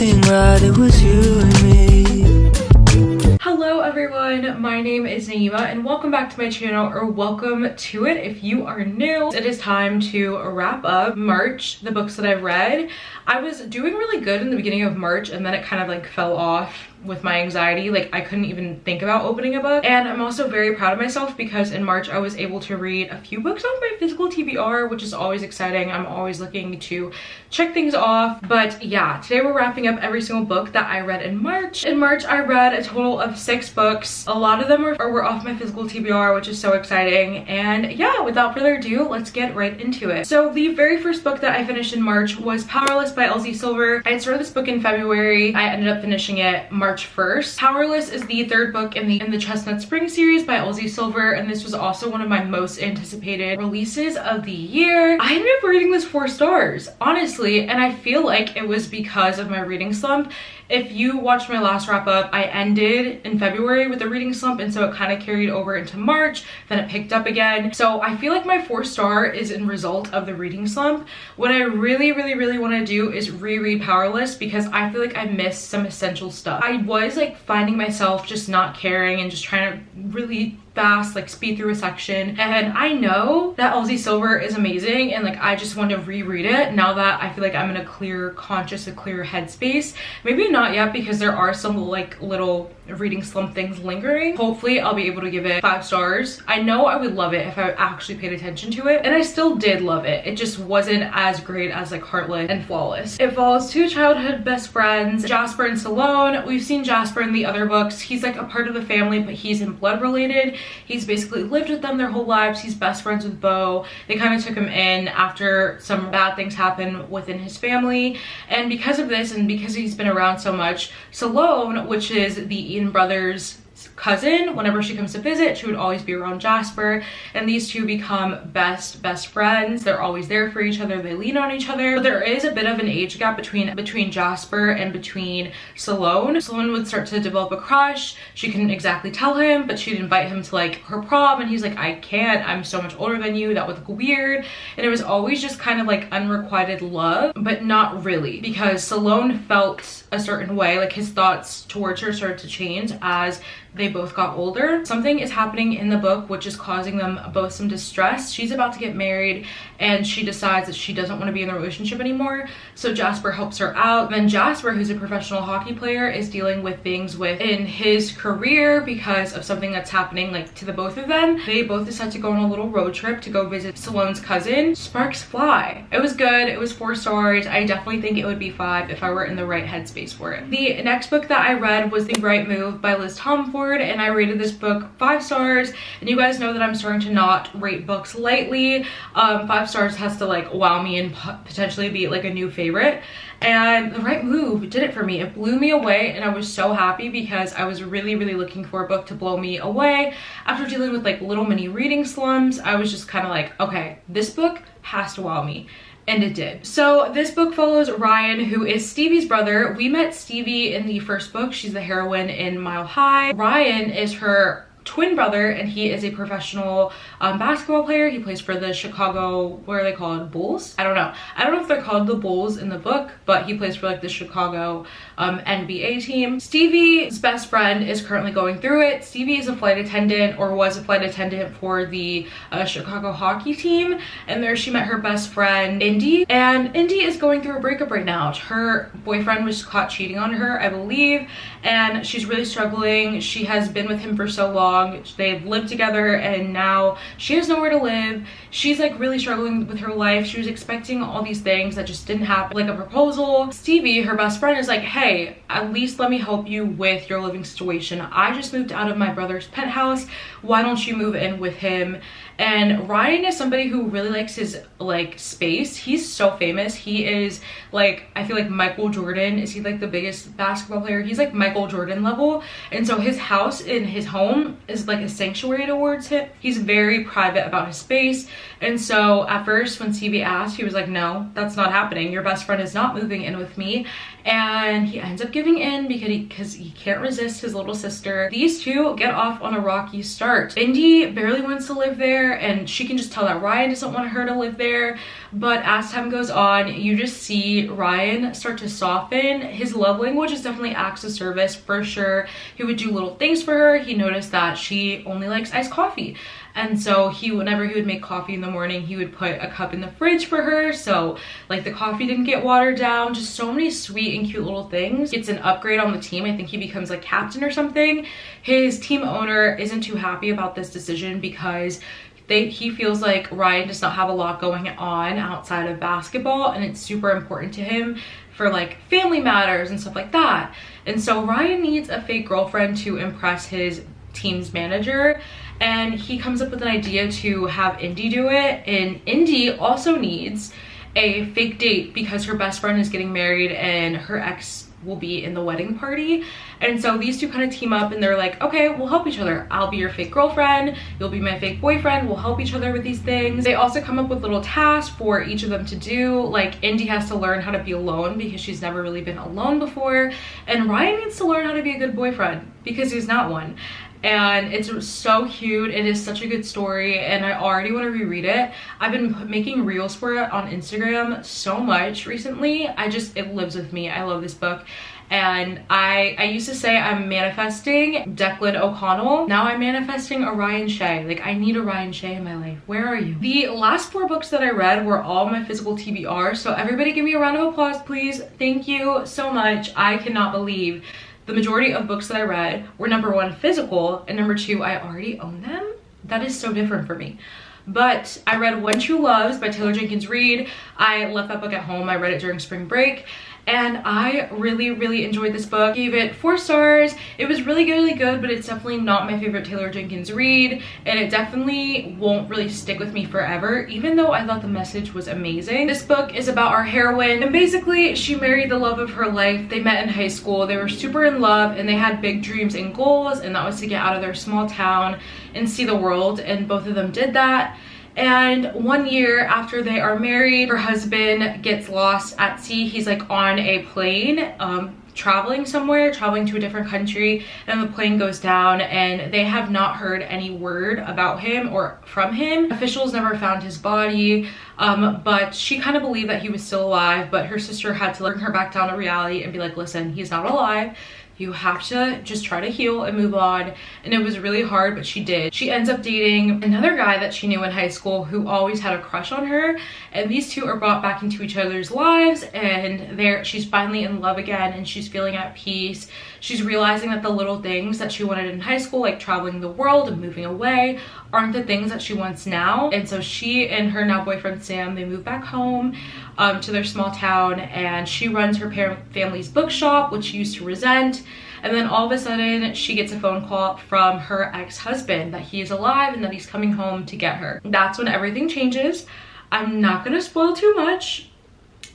everything right, it was you and me. Hello everyone, my name is Nayeema and welcome back to my channel, or welcome to it if you are new. It is time to wrap up March, the books that I've read. I was doing really good in the beginning of March and then it kind of like fell off with my anxiety. Like I couldn't even think about opening a book. And I'm also very proud of myself because in March I was able to read a few books off my physical TBR, which is always exciting. I'm always looking to check things off. But yeah, today we're wrapping up every single book that I read in March. In March I read a total of 6 books. A lot of them were off my physical TBR, which is so exciting. And yeah, without further ado, let's get right into it. So the very first book that I finished in March was Powerless by 𝓿𝓲𝓬𝓪. I had started this book in February. I ended up finishing it March 1st. Powerless is the 3rd book in the 𝓵𝓸𝓬𝓪 Spring series by 𝓿𝓲𝓬𝓪, and this was also one of my most anticipated releases of the year. I ended up rating this 4 stars, honestly, and I feel like it was because of my reading slump. If you watched my last wrap up, I ended in February with a reading slump, and so it kind of carried over into March, then it picked up again. So I feel like my 4 star is in result of the reading slump. What I really want to do is reread Powerless because I feel like I missed some essential stuff. I was like finding myself just not caring and just trying to really fast like speed through a section, and I know that 𝓿𝓲𝓬𝓪 is amazing and like I just want to reread it now that I feel like I'm in a clear conscious, a clear headspace. Maybe not yet because there are some like little reading slump things lingering. Hopefully I'll be able to give it 5 stars. I know I would love it if I actually paid attention to it, and I still did love it. It just wasn't as great as like Heartless and Flawless. It follows 2 childhood best friends, Jasper and 𝓶𝓮𝓭𝓲. We've seen Jasper in the other books. He's like a part of the family, but he's in blood related. He's basically lived with them their whole lives. He's best friends with Beau. They kind of took him in after some bad things happened within his family, and because of this and because he's been around so much, 𝓶𝓮, which is the Eaton brothers' cousin, whenever she comes to visit, she would always be around Jasper, and these two become best friends. They're always there for each other. They lean on each other. But there is a bit of an age gap between Jasper and between 𝓶𝓮. 𝓶𝓮 would start to develop a crush. She couldn't exactly tell him, but she'd invite him to like her prom, and he's like, I can't, I'm so much older than you, that would look weird. And it was always just kind of like unrequited love, but not really, because 𝓶𝓮 felt a certain way. Like his thoughts towards her started to change as they both got older. Something is happening in the book which is causing them both some distress. She's about to get married and she decides that she doesn't want to be in the relationship anymore, so Jasper helps her out. Then Jasper, who's a professional hockey player, is dealing with things within his career because of something that's happening like to the both of them. They both decide to go on a little road trip to go visit 𝓶𝓮's cousin. Sparks fly. It was good. It was 4 stars. I definitely think it would be 5 if I were in the right headspace for it. The next book that I read was The Right Move by Liz Tomford, and I rated this book 5 stars. And you guys know that I'm starting to not rate books lightly. 5 stars has to like wow me and potentially be like a new favorite, and The Right Move did it for me. It blew me away, and I was so happy because I was really looking for a book to blow me away. After dealing with like little mini reading slumps, I was just kind of like, okay, this book has to wow me. And it did. So this book follows Ryan, who is Stevie's brother. We met Stevie in the first book. She's the heroine in Mile High. Ryan is her twin brother, and he is a professional basketball player. He plays for the Chicago, what are they called, Bulls? I don't know if they're called the Bulls in the book, but he plays for like the Chicago NBA team. Stevie's best friend is currently going through it. Stevie is a flight attendant, or was a flight attendant for the Chicago hockey team, and there she met her best friend Indy, and Indy is going through a breakup right now. Her boyfriend was caught cheating on her, I believe, and she's really struggling. She has been with him for so long. They've lived together and now she has nowhere to live. She's like really struggling with her life. She was expecting all these things that just didn't happen, like a proposal. Stevie, her best friend, is like, hey, at least let me help you with your living situation. I just moved out of my brother's penthouse. Why don't you move in with him? And Ryan is somebody who really likes his like space. He's so famous. He is like, I feel like Michael Jordan. Is he like the biggest basketball player? He's like Michael Jordan level. And so his house in his home is like a sanctuary towards him. He's very private about his space. And so at first when Stevie asked, he was like, no, that's not happening. Your best friend is not moving in with me. And he ends up giving in because he can't resist his little sister. These two get off on a rocky start. Indy barely wants to live there. there, and she can just tell that Ryan doesn't want her to live there. But as time goes on, you just see Ryan start to soften. His love language is definitely acts of service for sure. He would do little things for her. He noticed that she only likes iced coffee, and so whenever he would make coffee in the morning, he would put a cup in the fridge for her, so like the coffee didn't get watered down. Just so many sweet and cute little things. Gets an upgrade on the team. I think he becomes like captain or something. His team owner isn't too happy about this decision because he feels like Ryan does not have a lot going on outside of basketball, and it's super important to him for like family matters and stuff like that. And so Ryan needs a fake girlfriend to impress his team's manager, and he comes up with an idea to have Indy do it. And Indy also needs a fake date because her best friend is getting married and her ex will be in the wedding party. And so these two kind of team up, and they're like, okay, we'll help each other. I'll be your fake girlfriend, you'll be my fake boyfriend, we'll help each other with these things. They also come up with little tasks for each of them to do. Like Indy has to learn how to be alone because she's never really been alone before, and Ryan needs to learn how to be a good boyfriend because he's not one. And it's so cute. It is such a good story, and I already want to reread it. I've been making reels for it on Instagram so much recently. It lives with me. I love this book. And I used to say I'm manifesting Declan O'Connell. Now I'm manifesting a Ryan Shea. Like, I need a Ryan Shea in my life. Where are you? The last 4 books that I read were all my physical TBR. So everybody give me a round of applause, please. Thank you so much. I cannot believe the majority of books that I read were number 1 physical, and number 2 I already own them. That is so different for me. But I read When True Loves by Taylor Jenkins Reid. I left that book at home. I read it during spring break, and I really enjoyed this book. Gave it 4 stars. It was really good, but it's definitely not my favorite Taylor Jenkins Reid, and it definitely won't really stick with me forever, even though I thought the message was amazing. This book is about our heroine, and basically she married the love of her life. They met in high school. They were super in love, and they had big dreams and goals, and that was to get out of their small town and see the world, and both of them did that. And 1 year after they are married, her husband gets lost at sea. He's like on a plane, traveling somewhere, traveling to a different country, and the plane goes down, and they have not heard any word about him or from him. Officials never found his body, but she kind of believed that he was still alive, but her sister had to bring her back down to reality and be like, listen, he's not alive. You have to just try to heal and move on. And it was really hard, but she did. She ends up dating another guy that she knew in high school who always had a crush on her, and these two are brought back into each other's lives, and she's finally in love again, and she's feeling at peace. She's realizing that the little things that she wanted in high school, like traveling the world and moving away, aren't the things that she wants now. And so she and her now boyfriend Sam, they move back home to their small town, and she runs her family's bookshop, which she used to resent. And then all of a sudden she gets a phone call from her ex-husband that he is alive and that he's coming home to get her. That's when everything changes. I'm not gonna spoil too much,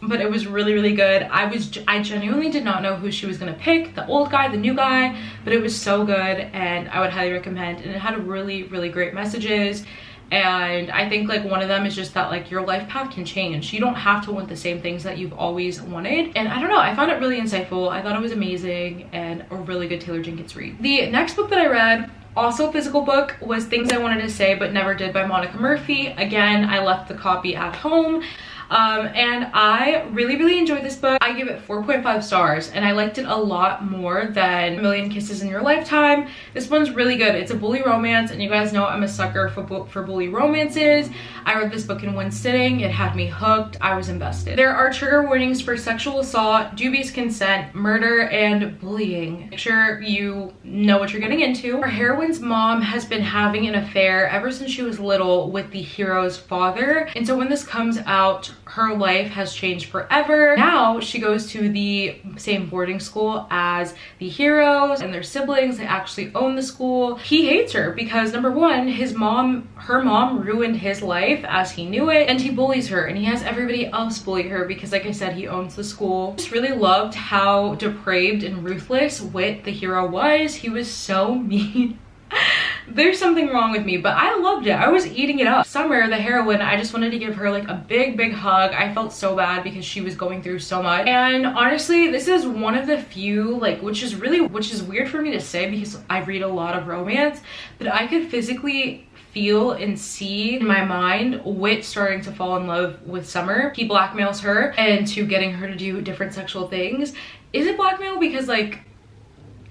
but it was really good. I genuinely did not know who she was gonna pick, the old guy, the new guy, but it was so good, and I would highly recommend. And it had really great messages. And I think like one of them is just that like your life path can change. You don't have to want the same things that you've always wanted. And I don't know, I found it really insightful. I thought it was amazing and a really good Taylor Jenkins read. The next book that I read, also a physical book, was Things I Wanted to Say But Never Did by Monica Murphy. Again, I left the copy at home. And I really enjoyed this book. I give it 4.5 stars, and I liked it a lot more than A Million Kisses in Your Lifetime. This one's really good. It's a bully romance, and you guys know I'm a sucker for bully romances. I read this book in one sitting. It had me hooked. I was invested. There are trigger warnings for sexual assault, dubious consent, murder, and bullying. Make sure you know what you're getting into. Our heroine's mom has been having an affair ever since she was little with the hero's father, and so when this comes out, her life has changed forever. Now she goes to the same boarding school as the heroes and their siblings. They actually own the school. He hates her because number one, her mom ruined his life as he knew it, and he bullies her, and he has everybody else bully her because, like I said, he owns the school. I just really loved how depraved and ruthless Whit, the hero, was. He was so mean. There's something wrong with me, but I loved it. I was eating it up. Summer, the heroine, I just wanted to give her like a big hug. I felt so bad because she was going through so much. And honestly, this is one of the few, like, which is weird for me to say because I read a lot of romance, but I could physically feel and see in my mind Wit starting to fall in love with Summer. He blackmails her into getting her to do different sexual things. Is it blackmail? Because like,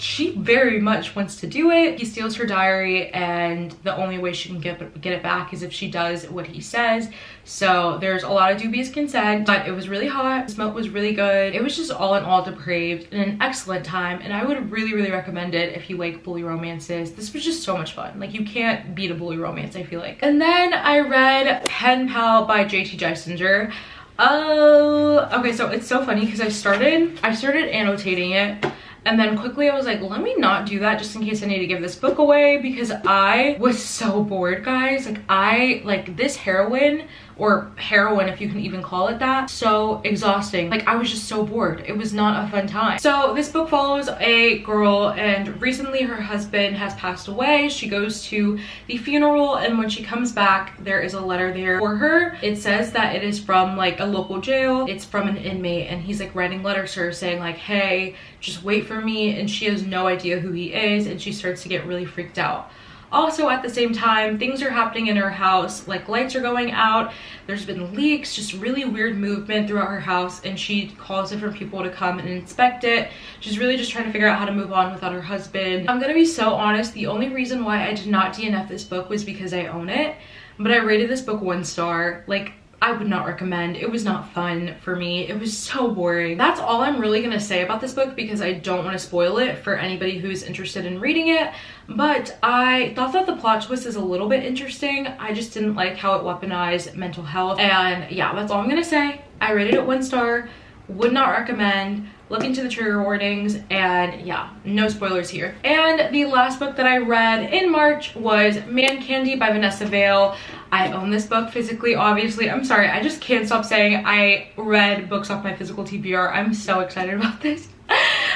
she very much wants to do it. He steals her diary, and the only way she can get it back is if she does what he says. So there's a lot of dubious consent, but it was really hot. The smoke was really good. It was just all in all depraved and an excellent time, and I would really recommend it if you like bully romances. This was just so much fun. Like, you can't beat a bully romance, I feel like. And then I read Pen Pal by J.T. 𝓫𝓬𝓬𝓲. Oh, okay, so it's so funny because I started annotating it, and then quickly I was like, let me not do that just in case I need to give this book away, because I was so bored, guys. Like, I like this heroine, or heroine if you can even call it that, so exhausting. Like, I was just so bored. It was not a fun time. So this book follows a girl, and recently her husband has passed away. She goes to the funeral, and when she comes back, there is a letter there for her. It says that it is from like a local jail. It's from an inmate, and he's like writing letters to her saying like, hey, just wait for me. And she has no idea who he is, and she starts to get really freaked out. Also, at the same time, things are happening in her house, like lights are going out, there's been leaks, just really weird movement throughout her house, and she calls different people to come and inspect it. She's really just trying to figure out how to move on without her husband. I'm gonna be so honest, the only reason why I did not DNF this book was because I own it, but I rated this book 1 star. Like, I would not recommend. It was not fun for me. It was so boring. That's all I'm really gonna say about this book, because I don't want to spoil it for anybody who's interested in reading it. But I thought that the plot twist is a little bit interesting. I just didn't like how it weaponized mental health. And yeah, that's all I'm gonna say. I rated it 1 star. Would not recommend. Look into the trigger warnings, and yeah, no spoilers here. And the last book that I read in March was Man Candy by Vanessa Vale. I own this book physically, obviously. I'm sorry, I just can't stop saying I read books off my physical TBR. I'm so excited about this.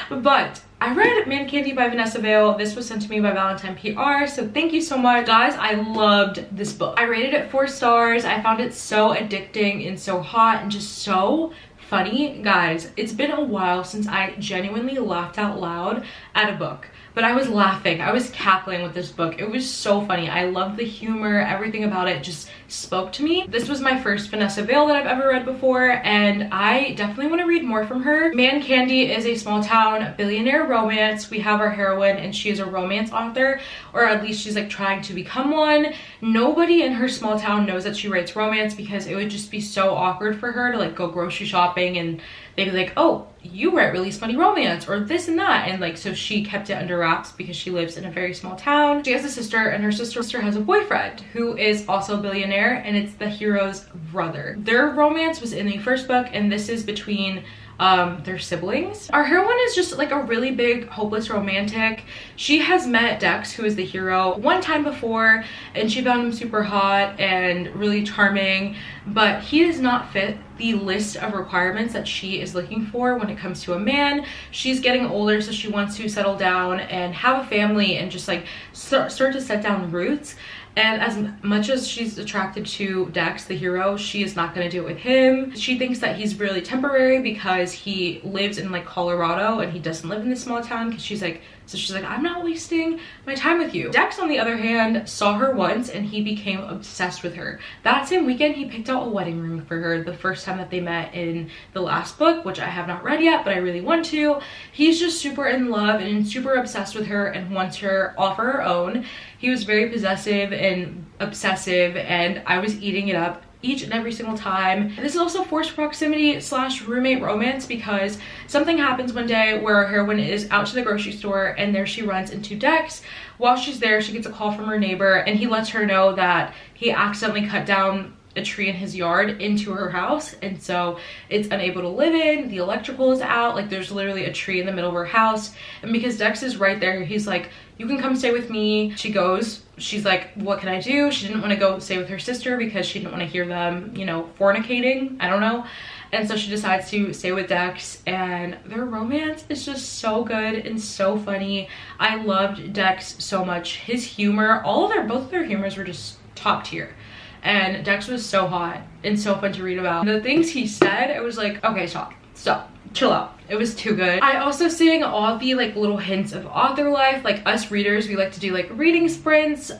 But I read Man Candy by Vanessa Vale. This was sent to me by Valentine PR, so thank you so much. Guys, I loved this book. I rated it 4 stars. I found it so addicting and so hot and just so funny. Guys, it's been a while since I genuinely laughed out loud at a book, but I was laughing. I was cackling with this book. It was so funny. I loved the humor. Everything about it just spoke to me. This was my first Vanessa Vale that I've ever read before, and I definitely want to read more from her. Man Candy is a small town billionaire romance. We have our heroine, and she is a romance author, or at least she's like trying to become one. Nobody in her small town knows that she writes romance, because it would just be so awkward for her to like go grocery shopping and they'd be like, oh, you write really smutty romance or this and that. And like, so she kept it under wraps because she lives in a very small town. She has a sister, and her sister has a boyfriend who is also a billionaire, and it's the hero's brother. Their romance was in the first book, and this is between their siblings. Our heroine is just like a really big hopeless romantic. She has met Dex, who is the hero, 1 time before, and she found him super hot and really charming, but he does not fit the list of requirements that she is looking for when it comes to a man. She's getting older, so she wants to settle down and have a family and just like start to set down roots. And as much as she's attracted to Dex, the hero, she is not going to do it with him. She thinks that he's really temporary because he lives in like Colorado and he doesn't live in this small town, because she's like, I'm not wasting my time with you. Dex, on the other hand, saw her once and he became obsessed with her. That same weekend, he picked out a wedding ring for her the first time that they met in the last book, which I have not read yet, but I really want to. He's just super in love and super obsessed with her and wants her all for her own. He was very possessive and obsessive, and I was eating it up each and every single time. This is also forced proximity / roommate romance, because something happens one day where our heroine is out to the grocery store, and there she runs into Dex. While she's there, she gets a call from her neighbor, and he lets her know that he accidentally cut down a tree in his yard into her house, and so it's unable to live in. The electrical is out. Like, there's literally a tree in the middle of her house, and because Dex is right there, he's like, you can come stay with me. She goes. She's like, what can I do? She didn't want to go stay with her sister because she didn't want to hear them, you know, fornicating. I don't know. And so she decides to stay with Dex, and their romance is just so good and so funny. I loved Dex so much. His humor, both of their humors were just top tier. And Dex was so hot and so fun to read about. The things he said, it was like, okay, stop. Stop. Chill out. It was too good. I also seeing all the like little hints of author life. Like us readers, we like to do like reading sprints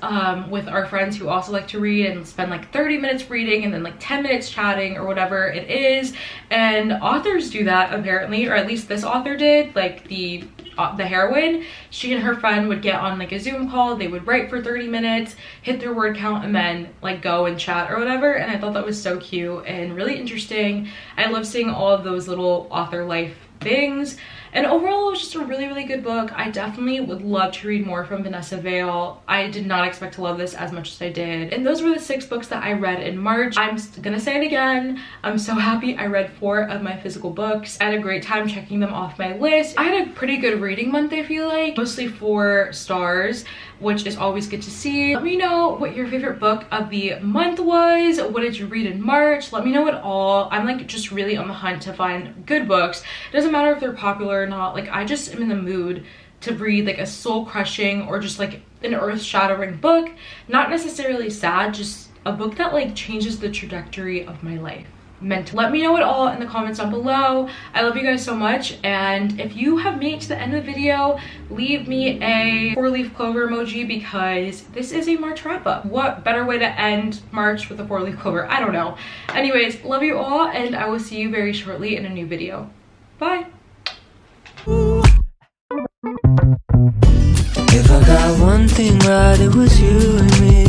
with our friends who also like to read and spend like 30 minutes reading and then like 10 minutes chatting or whatever it is. And authors do that apparently, or at least this author did. Like the heroine, she and her friend would get on like a Zoom call, they would write for 30 minutes, hit their word count, and then like go and chat or whatever. And I thought that was so cute and really interesting. I love seeing all of those little author life things. And overall, it was just a really, really good book. I definitely would love to read more from Vanessa Vale. I did not expect to love this as much as I did. And those were the 6 books that I read in March. I'm gonna say it again. I'm so happy I read 4 of my physical books. I had a great time checking them off my list. I had a pretty good reading month, I feel like. Mostly 4 stars, which is always good to see. Let me know what your favorite book of the month was. What did you read in March? Let me know it all. I'm like just really on the hunt to find good books. It doesn't matter if they're popular or not. Like I just am in the mood to read like a soul crushing or just like an earth shattering book. Not necessarily sad, just a book that like changes the trajectory of my life. Let me know it all in the comments down below. I love you guys so much, and if you have made it to the end of the video, leave me a 4-leaf clover emoji because this is a March wrap-up. What better way to end March with a 4-leaf clover? I don't know. Anyways, love you all, and I will see you very shortly in a new video. Bye. If I got one thing right, it was you and me.